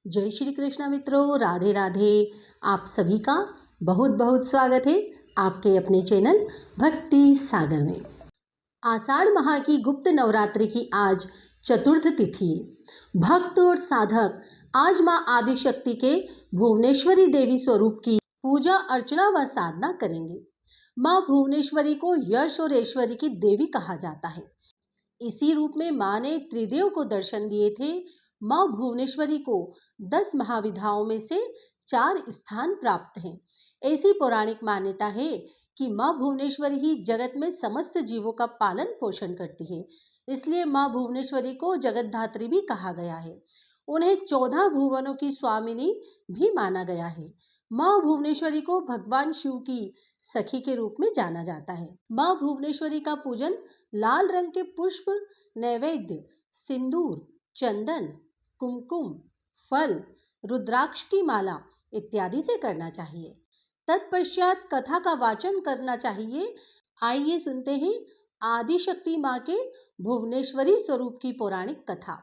जय श्री कृष्ण मित्रों, राधे राधे। आप सभी का बहुत बहुत स्वागत है आपके अपने चैनल भक्ति सागर में। आषाढ़ माह की गुप्त नवरात्रि की आज चतुर्थ तिथि है। भक्त और साधक आज माँ आदिशक्ति के भुवनेश्वरी देवी स्वरूप की पूजा अर्चना व साधना करेंगे। माँ भुवनेश्वरी को यश और ऐश्वर्य की देवी कहा जाता है। इसी रूप में माँ ने त्रिदेव को दर्शन दिए थे। माँ भुवनेश्वरी को 10 महाविद्याओं में से 4 स्थान प्राप्त हैं। ऐसी पौराणिक मान्यता है कि माँ भुवनेश्वरी ही जगत में समस्त जीवों का पालन पोषण करती है। इसलिए माँ भुवनेश्वरी को जगतधात्री भी कहा गया है। उन्हें 14 भुवनों की स्वामिनी भी माना गया है। माँ भुवनेश्वरी को भगवान शिव की सखी के रूप में जाना जाता है। माँ भुवनेश्वरी का पूजन लाल रंग के पुष्प, नैवेद्य, सिंदूर, चंदन, कुमकुम, फल, रुद्राक्ष की माला इत्यादि से करना चाहिए। तत्पश्चात कथा का वाचन करना चाहिए। आइए सुनते हैं आदिशक्ति माँ के भुवनेश्वरी स्वरूप की पौराणिक कथा।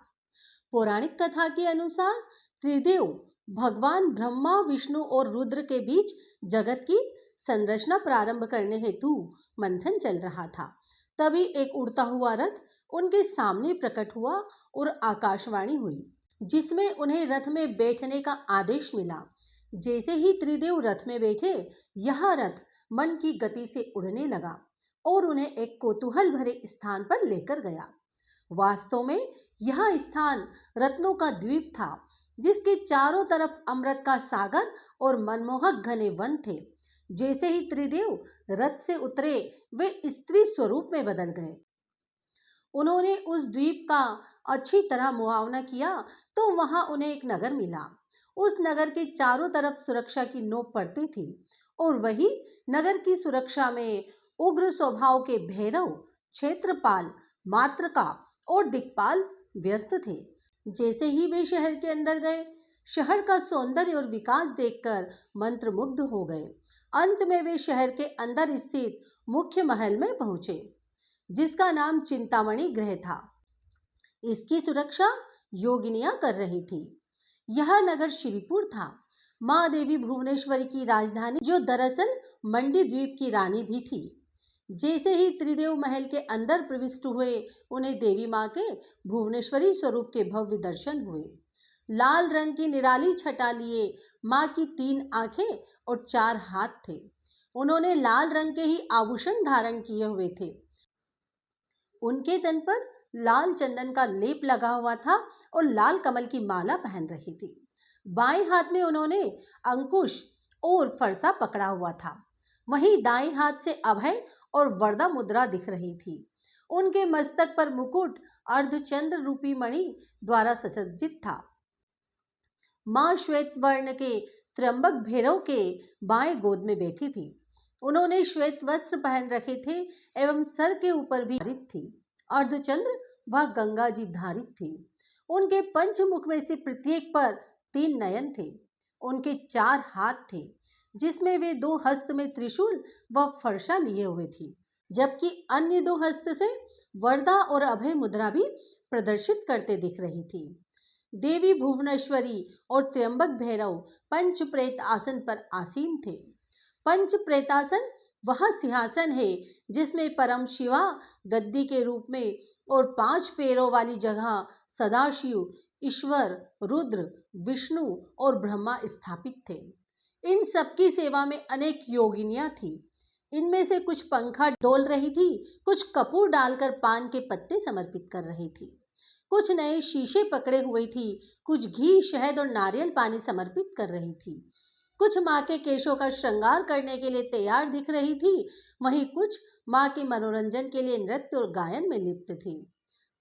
पौराणिक कथा के अनुसार त्रिदेव भगवान ब्रह्मा, विष्णु और रुद्र के बीच जगत की संरचना प्रारंभ करने हेतु मंथन चल रहा था। तभी एक उड़ता हुआ रथ उनके सामने प्रकट हुआ और आकाशवाणी हुई, जिसमें उन्हें रथ में बैठने का आदेश मिला। जैसे ही त्रिदेव रथ में बैठे, यह रथ मन की गति से उड़ने लगा और उन्हें एक कौतूहल भरे स्थान पर लेकर गया। वास्तव में यह स्थान रत्नों का द्वीप था, जिसके चारों तरफ अमृत का सागर और मनमोहक घने वन थे। जैसे ही त्रिदेव रथ से उतरे, वे स्त्री स्वरूप में बदल गए। उन्होंने उस द्वीप का अच्छी तरह मुआयना किया तो वहां उन्हें एक नगर मिला। उस नगर के चारों तरफ सुरक्षा की नोक पड़ती थी और वही नगर की सुरक्षा में उग्र स्वभाव के भैरव, क्षेत्रपाल, मातृका और दिक्पाल व्यस्त थे। जैसे ही वे शहर के अंदर गए, शहर का सौंदर्य और विकास देखकर मंत्रमुग्ध हो गए। अंत में वे शहर के अंदर स्थित मुख्य महल में पहुंचे, जिसका नाम चिंतामणि गृह था। इसकी सुरक्षा योगिनियां कर रही थी। यह नगर श्रीपुर था, माँ देवी भुवनेश्वरी की राजधानी, जो दरअसल मंडी द्वीप की रानी भी थी। जैसे ही त्रिदेव महल के अंदर प्रविष्ट हुए, उन्हें देवी माँ के भुवनेश्वरी स्वरूप के भव्य दर्शन हुए। लाल रंग की निराली छटा लिए माँ की 3 आंखें और 4 हाथ थे। उन्होंने लाल रंग के ही आभूषण धारण किए हुए थे। उनके तन पर लाल चंदन का लेप लगा हुआ था और लाल कमल की माला पहन रही थी। बाएं हाथ में उन्होंने अंकुश और फरसा पकड़ा हुआ था। वहीं दाएं हाथ से अभय और वरदा मुद्रा दिख रही थी। उनके मस्तक पर मुकुट अर्धचंद्र रूपी मणि द्वारा सुसज्जित था। माँ श्वेत वर्ण के त्र्यंबक भैरव के बाएं गोद में बैठी थी। उन्होंने श्वेत वस्त्र पहन रखे थे एवं सर के ऊपर भी धारित थी। अर्धचंद्र व गंगा जी धारित थी। उनके पंचमुख में से प्रत्येक पर 3 नयन थे। उनके 4 हाथ थे, जिसमें वे 2 हस्त में त्रिशूल व फरसा लिए हुए थी, जबकि अन्य 2 हस्त से वरदा और अभय मुद्रा भी प्रदर्शित करते दिख रही थी। देवी भुवनेश्वरी और त्र्यंबक भैरव पंच प्रेत आसन पर आसीन थे। पंच प्रेतासन वह सिंहासन है जिसमें परम शिवा गद्दी के रूप में और 5 पैरों वाली जगह सदाशिव, ईश्वर, रुद्र, विष्णु और ब्रह्मा स्थापित थे। इन सबकी सेवा में अनेक योगिनियां थी। इनमें से कुछ पंखा डोल रही थी, कुछ कपूर डालकर पान के पत्ते समर्पित कर रही थी, कुछ नए शीशे पकड़े हुई थी, कुछ घी, शहद और नारियल पानी समर्पित कर रही थी, कुछ माँ के केशों का श्रृंगार करने के लिए तैयार दिख रही थी, वहीं कुछ माँ के मनोरंजन के लिए नृत्य और गायन में लिप्त थी।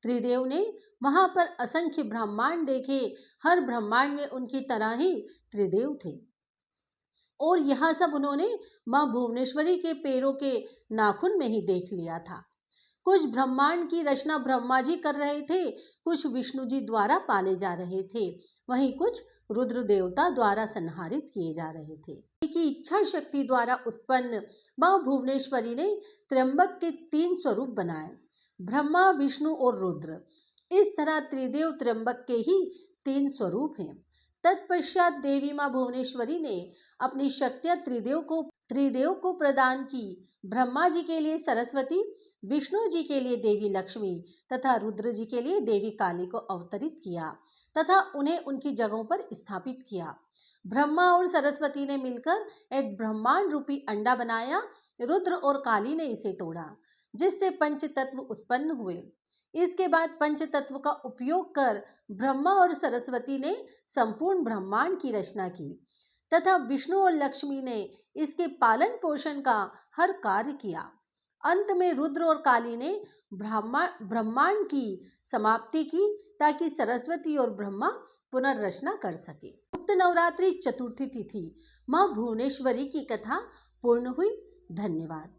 त्रिदेव ने वहां पर असंख्य ब्रह्मांड देखे। हर ब्रह्मांड में उनकी तरह ही त्रिदेव थे और यह सब उन्होंने माँ भुवनेश्वरी के पैरों के नाखून में ही देख लिया था। कुछ ब्रह्मांड की रचना ब्रह्मा जी कर रहे थे, कुछ विष्णु जी द्वारा पाले जा रहे थे, वहीं कुछ रुद्र देवता द्वारा संहारित किए जा रहे थे। की इच्छा शक्ति द्वारा उत्पन्न माँ भुवनेश्वरी ने त्र्यंबक के 3 स्वरूप बनाए, ब्रह्मा, विष्णु और रुद्र। इस तरह त्रिदेव त्र्यंबक के ही 3 स्वरूप हैं। तत्पश्चात देवी माँ भुवनेश्वरी ने अपनी शक्तियां त्रिदेव को प्रदान की। ब्रह्मा जी के लिए सरस्वती, विष्णु जी के लिए देवी लक्ष्मी तथा रुद्र जी के लिए देवी काली को अवतरित किया तथा उन्हें उनकी जगहों पर स्थापित किया। ब्रह्मा और सरस्वती ने मिलकर एक ब्रह्मांड रूपी अंडा बनाया। रुद्र और काली ने इसे तोड़ा, जिससे पंच तत्व उत्पन्न हुए। इसके बाद पंच तत्व का उपयोग कर ब्रह्मा और सरस्वती ने संपूर्ण ब्रह्मांड की रचना की तथा विष्णु और लक्ष्मी ने इसके पालन पोषण का हर कार्य किया। अंत में रुद्र और काली ने ब्रह्मांड की समाप्ति की ताकि सरस्वती और ब्रह्मा पुनर्रचना कर सके। गुप्त नवरात्रि चतुर्थी तिथि माँ भुवनेश्वरी की कथा पूर्ण हुई। धन्यवाद।